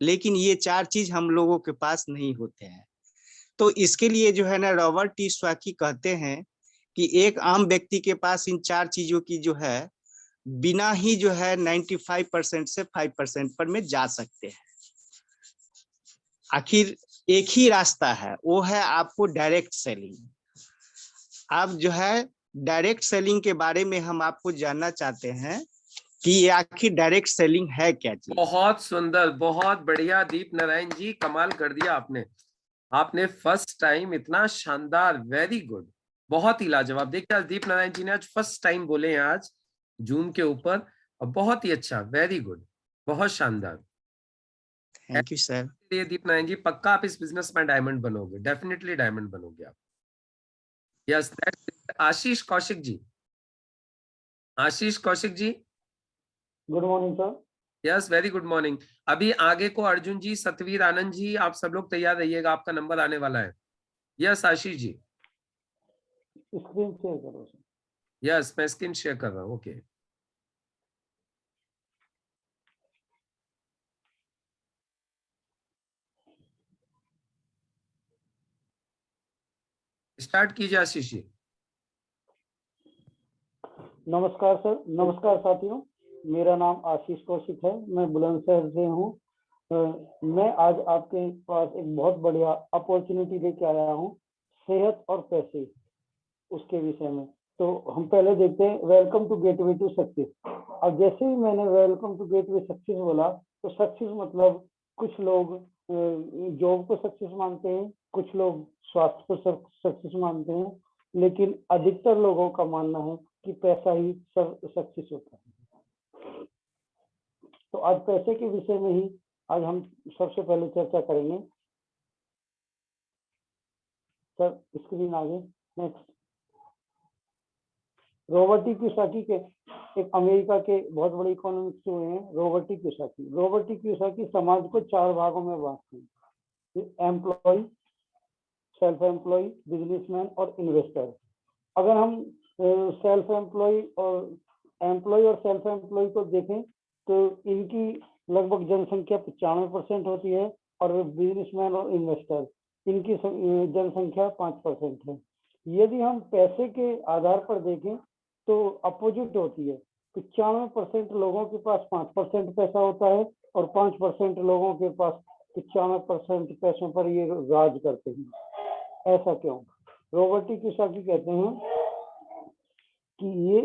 लेकिन ये 4 चीज हम लोगों के पास नहीं होते हैं। तो इसके लिए जो है ना रॉबर्ट कियोसाकी कहते हैं कि एक आम व्यक्ति के पास इन 4 चीजों की जो है बिना ही जो है 95% से 5% पर में जा सकते हैं। आखिर एक ही रास्ता है, वो है आपको डायरेक्ट सेलिंग। अब जो है डायरेक्ट सेलिंग के बारे में हम आपको जानना चाहते हैं कि ये आखिर डायरेक्ट सेलिंग है क्या चीज? बहुत सुंदर, बहुत बढ़िया दीप नारायण जी, कमाल कर दिया आपने। आपने फर्स्ट टाइम इतना शानदार, वेरी गुड, बहुत ही लाजवाब। देखिए आज दीप नारायण जी ने आज फर्स्ट टाइम बोले हैं आज जूम के ऊपर, और बहुत ही अच्छा, वेरी गुड, बहुत शानदार। Thank you sir. ये दीप नारायण जी पक्का आप इस बिजनेस में डायमंड बनोगे, डेफिनेटली डायमंड बनोगे आप। Yes, Ashish Kaushik ji, Ashish Kaushik ji, good morning sir. Yes, very good morning. अभी आगे को अर्जुन जी, सतवीर, आनंद जी, आप सब लोग तैयार रहिएगा, आपका नंबर आने वाला है। Yes Ashish ji, screen share करो सर। यस मैं स्क्रीन शेयर कर रहा हूँ, ओके। स्टार्ट कीजिए आशीष जी। नमस्कार सर, नमस्कार साथियों, मेरा नाम आशीष कौशिक है, मैं बुलंदशहर से हूँ। मैं आज आपके पास एक बहुत बढ़िया अपॉर्चुनिटी लेके आया हूँ, सेहत और पैसे, उसके विषय में। तो हम पहले देखते हैं welcome to gateway to success. अब जैसे ही मैंने वेलकम टू गेटवे सक्सेस बोला तो सक्सेस मतलब कुछ लोग जॉब को सक्सेस मानते हैं, कुछ लोग स्वास्थ्य को सक्सेस मानते हैं, लेकिन अधिकतर लोगों का मानना है कि पैसा ही सक्सेस होता है। तो आज पैसे के विषय में ही आज हम सबसे पहले चर्चा करेंगे। सर स्क्रीन आगे, नेक्स्ट। रॉबर्ट कियोसाकी के एक अमेरिका के बहुत बड़े इकोनॉमिस्ट हुए हैं, रॉबर्ट कियोसाकी। रॉबर्ट कियोसाकी समाज को 4 भागों में बांटते हैं: एम्प्लॉय, सेल्फ एम्प्लॉय, बिजनेसमैन और इन्वेस्टर। अगर हम सेल्फ एम्प्लॉय और सेल्फ एम्प्लॉय को देखें तो इनकी लगभग जनसंख्या 95% होती है, और बिजनेसमैन और इन्वेस्टर इनकी जनसंख्या 5% है। यदि हम पैसे के आधार पर देखें तो अपोजिट होती है। 95% लोगों के पास 5% पैसा होता है, और 5% लोगों के पास 95% पैसों पर ये राज करते हैं। ऐसा क्यों? रॉबर्ट कियोसाकी कहते हैं कि ये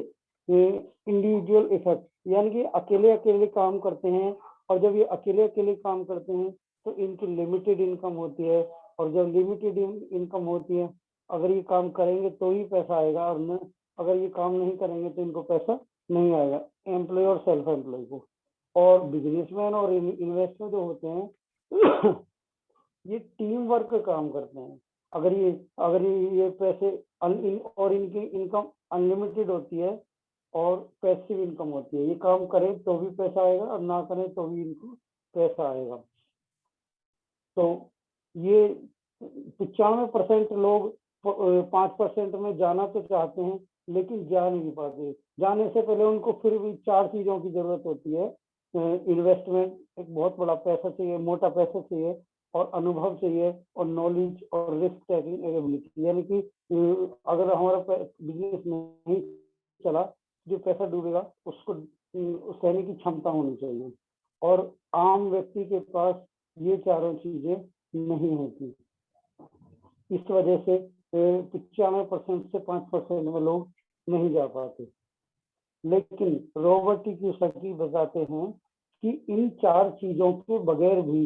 इंडिविजुअल इफेक्ट, यानी कि अकेले अकेले काम करते हैं, और जब ये अकेले अकेले काम करते हैं तो इनकी लिमिटेड इनकम होती है, और जब लिमिटेड इनकम होती है, अगर ये काम करेंगे तो ही पैसा आएगा, और न अगर ये काम नहीं करेंगे तो इनको पैसा नहीं आएगा, एम्प्लॉय और सेल्फ एम्प्लॉय को। और बिजनेसमैन और इन्वेस्टर जो होते हैं ये टीम वर्क का काम करते हैं। अगर ये पैसे और इनकी इनकम अनलिमिटेड होती है और पैसिव इनकम होती है, ये काम करें तो भी पैसा आएगा और ना करें तो भी इनको पैसा आएगा। तो ये 95% लोग 5% में जाना तो चाहते हैं लेकिन जा नहीं पाते। जाने से पहले उनको फिर भी 4 चीजों की जरूरत होती है। इन्वेस्टमेंट, एक बहुत बड़ा पैसा चाहिए, मोटा पैसा चाहिए, और अनुभव चाहिए, और नॉलेज और रिस्क टेकिंग एबिलिटी। यानी कि अगर हमारा बिजनेस नहीं चला, जो पैसा डूबेगा उसको सहने की क्षमता होनी चाहिए, और आम व्यक्ति के पास ये चारों चीजें नहीं होती। इस वजह से 95% से 5% में लोग नहीं जा पाते। लेकिन रॉबर्ट टी कियोसाकी बताते हैं कि इन 4 चीजों के बगैर भी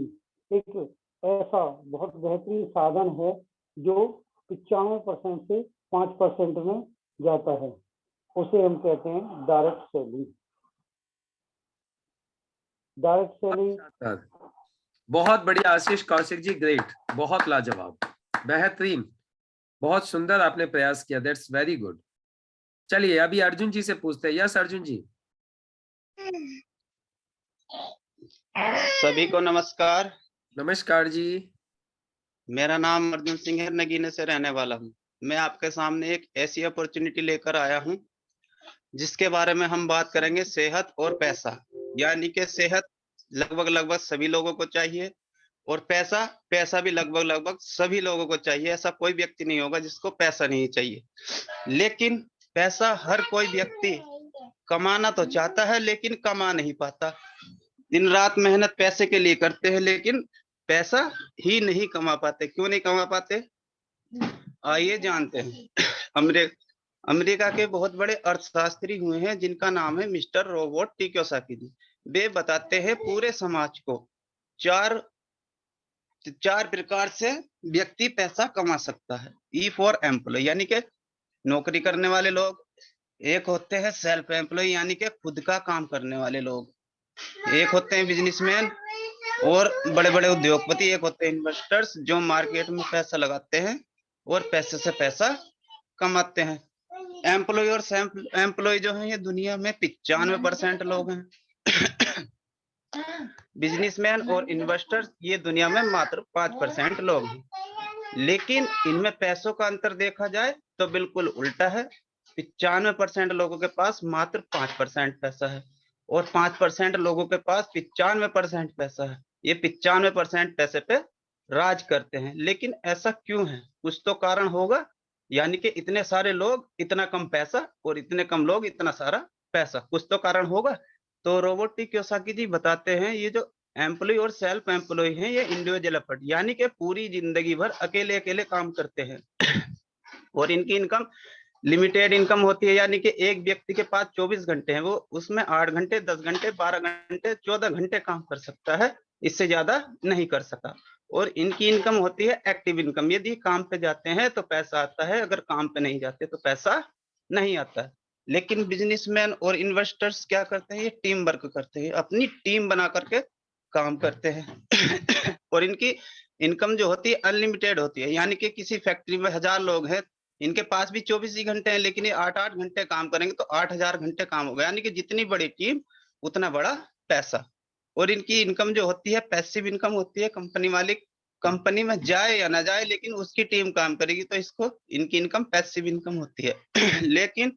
एक ऐसा बहुत बेहतरीन साधन है जो 95% से 5% में जाता है, उसे हम कहते हैं डायरेक्ट सेलिंग। Direct selling. बहुत बढ़िया आशीष कौशिक जी, ग्रेट, बहुत लाजवाब, बेहतरीन, बहुत सुंदर आपने प्रयास किया, दैट्स वेरी गुड। चलिए अभी अर्जुन जी से पूछते हैं। यस अर्जुन जी। सभी को नमस्कार। नमस्कार जी। मेरा नाम अर्जुन सिंह है, नगीने से रहने वाला हूँ। मैं आपके सामने एक ऐसी अपॉर्चुनिटी लेकर आया हूँ जिसके बारे में हम बात करेंगे, सेहत और पैसा। यानी कि सेहत लगभग सभी लोगों को चाहिए, और पैसा भी लगभग सभी लोगों को चाहिए। ऐसा कोई व्यक्ति नहीं होगा जिसको पैसा नहीं चाहिए। लेकिन पैसा हर कोई व्यक्ति कमाना तो चाहता है लेकिन कमा नहीं पाता। दिन रात मेहनत पैसे के लिए करते हैं लेकिन पैसा ही नहीं कमा पाते। क्यों नहीं कमा पाते, आइए जानते हैं। अमेरिका के बहुत बड़े अर्थशास्त्री हुए हैं जिनका नाम है मिस्टर रॉबर्ट टी कियोसाकी जी। वे बताते हैं पूरे समाज को 4 प्रकार से व्यक्ति पैसा कमा सकता है। ई फॉर एम्प्लॉय, यानी कि नौकरी करने वाले लोग। एक होते हैं सेल्फ एम्प्लॉय, यानी कि खुद का काम करने वाले लोग। एक होते हैं बिजनेसमैन और बड़े बड़े उद्योगपति। एक होते हैं इन्वेस्टर्स, जो मार्केट में पैसा लगाते हैं और पैसे से पैसा कमाते हैं। एम्प्लॉय और सेल्फ एम्प्लॉय जो है ये दुनिया में 95% लोग हैं। बिजनेसमैन और इन्वेस्टर्स ये दुनिया में मात्र 5% लोग हैं। लेकिन इनमें पैसों का अंतर देखा जाए तो बिल्कुल उल्टा है। 95% लोगों के पास मात्र 5% पैसा है, और 5% लोगों के पास 95% पैसा है। ये 95% पैसे पे राज करते हैं। लेकिन ऐसा क्यों है, कुछ तो कारण होगा। यानी कि इतने सारे लोग इतना कम पैसा, और इतने कम लोग इतना सारा पैसा, कुछ तो कारण होगा। तो रॉबर्ट टी कियोसाकी जी बताते हैं ये जो एम्प्लॉय और सेल्फ एम्प्लॉय हैं ये इंडिविजुअल एफर्ट, यानी कि पूरी जिंदगी भर अकेले अकेले काम करते हैं, और इनकी इनकम लिमिटेड इनकम होती है। यानी कि एक व्यक्ति के पास 24 घंटे हैं, वो उसमें 8 घंटे, 10 घंटे, 12 घंटे, 14 घंटे काम कर सकता है, इससे ज्यादा नहीं कर सका। और इनकी इनकम होती है एक्टिव इनकम। यदि काम पे जाते हैं तो पैसा आता है, अगर काम पे नहीं जाते तो पैसा नहीं आता है। लेकिन बिजनेसमैन और इन्वेस्टर्स क्या करते हैं, ये टीम वर्क करते हैं, अपनी टीम बना करके काम करते हैं। और इनकी इनकम जो होती है अनलिमिटेड होती है। यानी कि किसी फैक्ट्री में 1000 लोग हैं, इनके पास भी 24 ही घंटे हैं, लेकिन ये 8-8 घंटे काम करेंगे तो 8000 घंटे काम होगा। यानी कि जितनी बड़ी टीम उतना बड़ा पैसा। और इनकी इनकम जो होती है पैसिव इनकम होती है। कंपनी मालिक कंपनी में जाए या ना जाए लेकिन उसकी टीम काम करेगी, तो इसको इनकी इनकम पैसिव इनकम होती है। लेकिन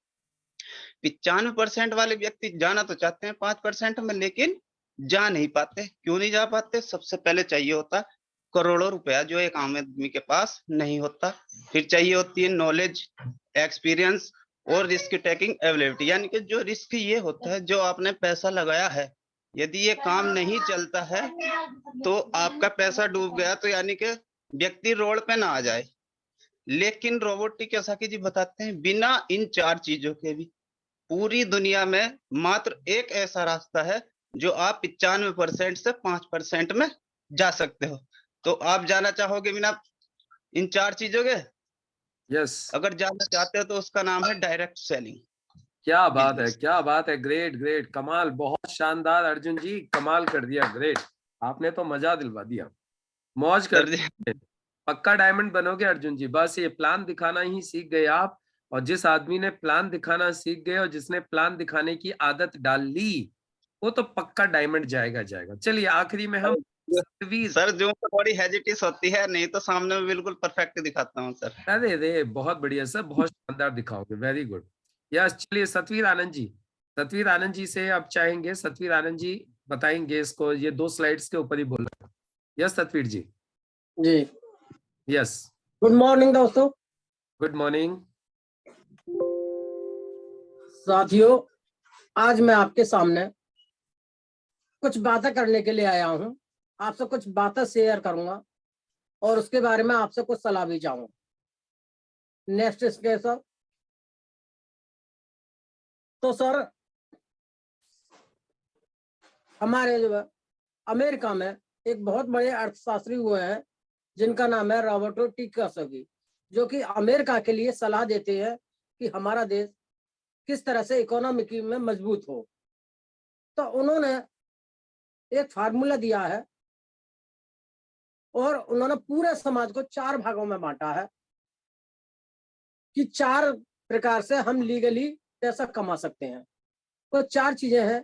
95% वाले व्यक्ति जाना तो चाहते हैं 5% में, लेकिन जा नहीं पाते। क्यों नहीं जा पाते, सबसे पहले चाहिए होता करोड़ों रुपया, जो एक आम आदमी के पास नहीं होता। फिर चाहिए होती है नॉलेज, एक्सपीरियंस और रिस्क टेकिंग एबिलिटी। यानी कि जो रिस्क ये होता है, जो आपने पैसा लगाया है, यदि ये काम नहीं चलता है तो आपका पैसा डूब गया, तो यानी कि व्यक्ति रोड पे ना आ जाए। लेकिन रॉबर्ट टी कियोसाकी जी बताते हैं बिना इन 4 चीजों के भी पूरी दुनिया में मात्र एक ऐसा रास्ता है जो आप 95% से 5% में जा सकते हो। तो आप जाना चाहोगे बिना इन 4 चीजों के यस, अगर जानना चाहते हो तो उसका नाम है डायरेक्ट सेलिंग। क्या बात है, बिजनेस। क्या बात है, ग्रेट ग्रेट, कमाल, बहुत शानदार अर्जुन जी, कमाल कर दिया, ग्रेट, आपने तो मजा दिलवा दिया, मौज कर सर जी दी। पक्का डायमंड बनोगे अर्जुन जी, बस ये प्लान दिखाना ही सीख गए आप, और जिस आदमी ने प्लान दिखाना सीख गए और जिसने प्लान दिखाने की आदत डाल ली, वो तो पक्का डायमंड जाएगा जाएगा। चलिए आखिरी में हम सतवीर, सर जो थोड़ी हेजिटेस होती है, नहीं तो सामने में बिल्कुल परफेक्ट दिखाता हूँ सर। अरे रे बहुत बढ़िया सर, बहुत शानदार दिखाओगे, वेरी गुड। यस, चलिए सतवीर आनंद जी, सतवीर आनंद जी से आप चाहेंगे, सतवीर आनंद जी बताएंगे इसको, ये 2 स्लाइड्स के ऊपर ही बोलना है। यस सतवीर जी। जी, यस, गुड मॉर्निंग दोस्तों। गुड मॉर्निंग साथियों, आज मैं आपके सामने कुछ बातें करने के लिए आया हूं, आपसे कुछ बातें शेयर करूंगा और उसके बारे में आपसे कुछ सलाह भी चाहूंगा। नेक्स्ट इसके सर। तो सर, हमारे जो है अमेरिका में एक बहुत बड़े अर्थशास्त्री हुए हैं जिनका नाम है रॉबर्टो टी कियोसाकी, जो कि अमेरिका के लिए सलाह देते हैं कि हमारा देश किस तरह से इकोनॉमी में मजबूत हो। तो उन्होंने एक फार्मूला दिया है और उन्होंने पूरे समाज को 4 भागों में बांटा है कि 4 प्रकार से हम लीगली पैसा कमा सकते हैं। तो 4 चीजें हैं।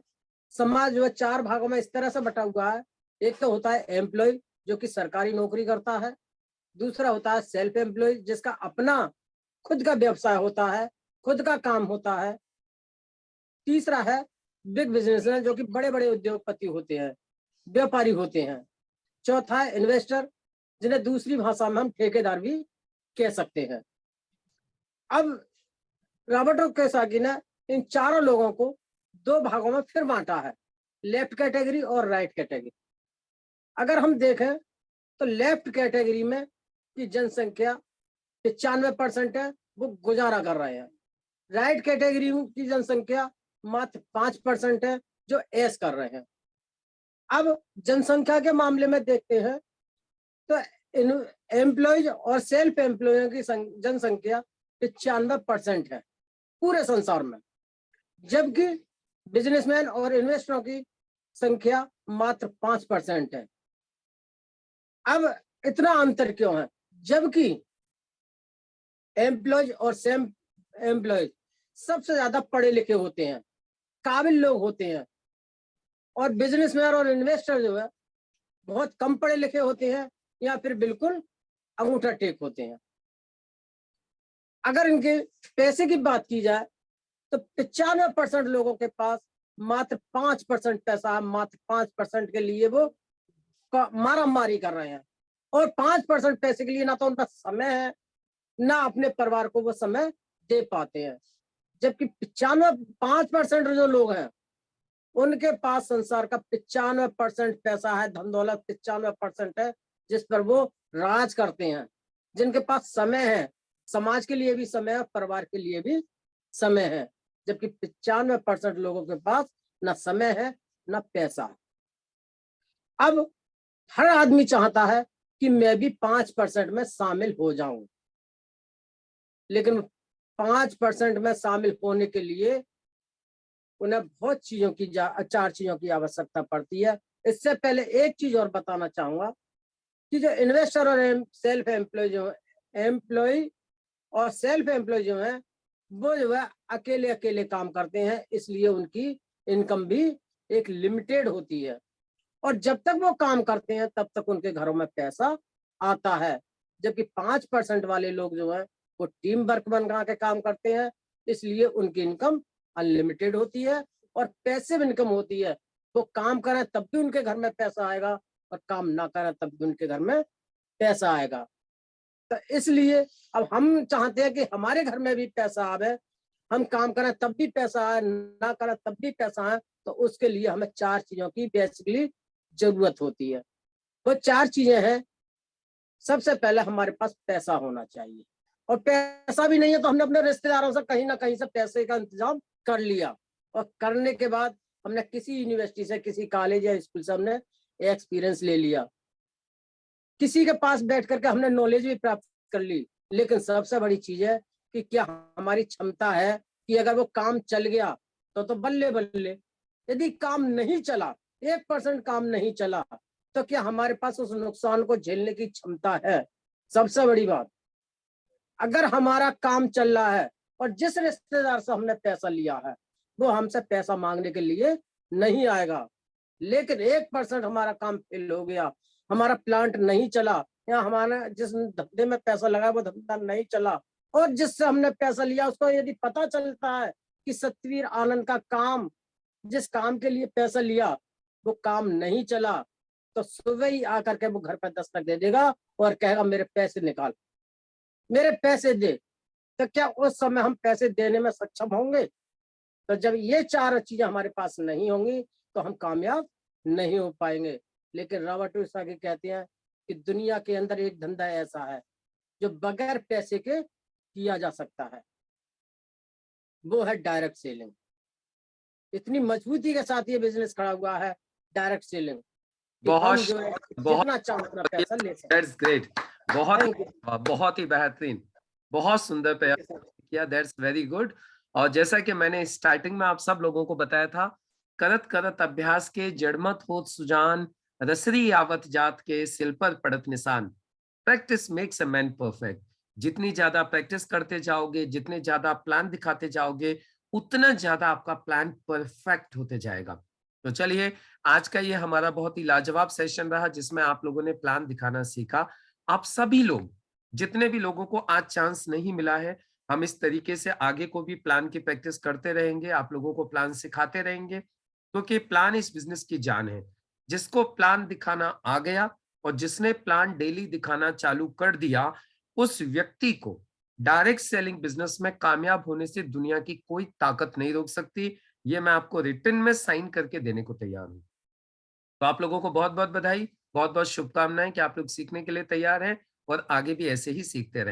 समाज जो है 4 भागों में इस तरह से बटा हुआ है। एक तो होता है एम्प्लॉय, जो कि सरकारी नौकरी करता है। दूसरा होता है सेल्फ एम्प्लॉय, जिसका अपना खुद का व्यवसाय होता है, खुद का काम होता है। तीसरा है बिग बिजनेसमैन, जो कि बड़े बड़े उद्योगपति होते हैं, व्यापारी होते हैं। चौथा है इन्वेस्टर, जिन्हें दूसरी भाषा में हम ठेकेदार भी कह सकते हैं। अब रॉबर्टो कियोसाकी ने इन चारों लोगों को 2 भागों में फिर बांटा है, लेफ्ट कैटेगरी और राइट कैटेगरी। अगर हम देखें तो लेफ्ट कैटेगरी में की जनसंख्या 95% है, वो गुजारा कर रहे हैं। राइट कैटेगरी की जनसंख्या मात्र 5% है, जो ऐश कर रहे हैं। अब जनसंख्या के मामले में देखते हैं तो एम्प्लॉयज और सेल्फ एम्प्लॉय की जनसंख्या 95% है पूरे संसार में, जबकि बिजनेसमैन और इन्वेस्टरों की संख्या मात्र 5% है। अब इतना अंतर क्यों है, जबकि एम्प्लॉयज और सेल्फ एम्प्लॉयज सबसे ज्यादा पढ़े लिखे होते हैं, काबिल लोग होते हैं, और बिजनेसमैन और इन्वेस्टर जो है बहुत कम पढ़े लिखे होते हैं या फिर बिल्कुल अंगूठा टेक होते हैं। अगर इनके पैसे की बात की जाए तो 95% लोगों के पास मात्र 5% पैसा है। मात्र 5% के लिए वो मारा मारी कर रहे हैं, और 5% पैसे के लिए ना तो उनका समय है, ना अपने परिवार को वो समय दे पाते हैं। जबकि 5% जो लोग हैं उनके पास संसार का 95% पैसा है, धन दौलत 95% है, जिस पर वो राज करते हैं, जिनके पास समय है, समाज के लिए भी समय है, परिवार के लिए भी समय है। जबकि 95% लोगों के पास ना समय है ना पैसा। अब हर आदमी चाहता है कि मैं भी 5% में शामिल हो जाऊं, लेकिन 5% में शामिल होने के लिए उन्हें बहुत चीजों की 4 चीजों की आवश्यकता पड़ती है। इससे पहले एक चीज और बताना चाहूंगा कि जो इन्वेस्टर और सेल्फ एम्प्लॉय जो एम्प्लॉय और सेल्फ एम्प्लॉय जो है वो जो है अकेले अकेले काम करते हैं, इसलिए उनकी इनकम भी एक लिमिटेड होती है, और जब तक वो काम करते हैं तब तक उनके घरों में पैसा आता है। जबकि 5% वाले लोग जो है वो टीम वर्क बना के काम करते हैं, इसलिए उनकी इनकम अनलिमिटेड होती है और पैसिव इनकम होती है। वो काम करें तब भी उनके घर में पैसा आएगा और काम ना करें तब भी उनके घर में पैसा आएगा। तो इसलिए अब हम चाहते हैं कि हमारे घर में भी पैसा आवे, हम काम करें तब भी पैसा आए, ना करें तब भी पैसा आए। तो उसके लिए हमें 4 चीजों की बेसिकली जरूरत होती है। वो 4 चीजें हैं। सबसे पहले हमारे पास पैसा होना चाहिए, और पैसा भी नहीं है तो हमने अपने रिश्तेदारों से कहीं ना कहीं से पैसे का इंतजाम कर लिया, और करने के बाद हमने किसी यूनिवर्सिटी से, किसी कॉलेज या स्कूल से हमने एक्सपीरियंस ले लिया, किसी के पास बैठ करके हमने नॉलेज भी प्राप्त कर ली, लेकिन सबसे बड़ी चीज है कि क्या हमारी क्षमता है कि अगर वो काम चल गया तो बल्ले बल्ले। यदि काम नहीं चला, 1% काम नहीं चला, तो क्या हमारे पास उस नुकसान को झेलने की क्षमता है? सबसे बड़ी बात, अगर हमारा काम चल रहा है और जिस रिश्तेदार से हमने पैसा लिया है वो हमसे पैसा मांगने के लिए नहीं आएगा, लेकिन 1% हमारा काम फेल हो गया, हमारा प्लांट नहीं चला, या हमारा जिस धंधे में पैसा लगा वो धंधा नहीं चला, और जिससे हमने पैसा लिया उसको यदि पता चलता है कि सतवीर आनंद का काम, जिस काम के लिए पैसा लिया वो काम नहीं चला, तो सुबह ही आकर के वो घर पर दस्तक दे देगा और कहेगा मेरे पैसे निकाल, मेरे पैसे दे। तो क्या उस समय हम पैसे देने में सक्षम होंगे? तो जब ये 4 चीजें हमारे पास नहीं होंगी तो हम कामयाब नहीं हो पाएंगे। लेकिन रॉबर्ट कियोसाकी कहते हैं कि दुनिया के अंदर एक धंधा ऐसा है जो बगैर पैसे के किया जा सकता है, वो है डायरेक्ट सेलिंग। इतनी मजबूती के साथ ये बिजनेस खड़ा हुआ है डायरेक्ट सेलिंग, बहुत जो है बहुत जितना चाहो उतना पैसा ले सकते हैं। दैट्स ग्रेट, बहुत Thank you. बहुत ही बेहतरीन, बहुत सुंदर प्रयास किया, दैट्स वेरी गुड। और जैसा कि मैंने स्टार्टिंग में आप सब लोगों को बताया था, करत करत अभ्यास के जड़मत होत सुजान, रसरी आवत जात के सिल पर पड़त निशान। Practice makes a man perfect. जितनी ज्यादा प्रैक्टिस करते जाओगे, जितने ज्यादा प्लान दिखाते जाओगे, उतना ज्यादा आपका प्लान परफेक्ट होते जाएगा। तो चलिए, आज का ये हमारा बहुत ही लाजवाब सेशन रहा जिसमें आप लोगों ने प्लान दिखाना सीखा। आप सभी लोग, जितने भी लोगों को आज चांस नहीं मिला है, हम इस तरीके से आगे को भी प्लान की प्रैक्टिस करते रहेंगे, आप लोगों को प्लान सिखाते रहेंगे, क्योंकि प्लान इस बिजनेस की जान है। जिसको प्लान दिखाना आ गया और जिसने प्लान डेली दिखाना चालू कर दिया, उस व्यक्ति को डायरेक्ट सेलिंग बिजनेस में कामयाब होने से दुनिया की कोई ताकत नहीं रोक सकती। ये मैं आपको रिटन में साइन करके देने को तैयार हूं। तो आप लोगों को बहुत बहुत बधाई, बहुत बहुत शुभकामनाएं कि आप लोग सीखने के लिए तैयार हैं और आगे भी ऐसे ही सीखते रहें।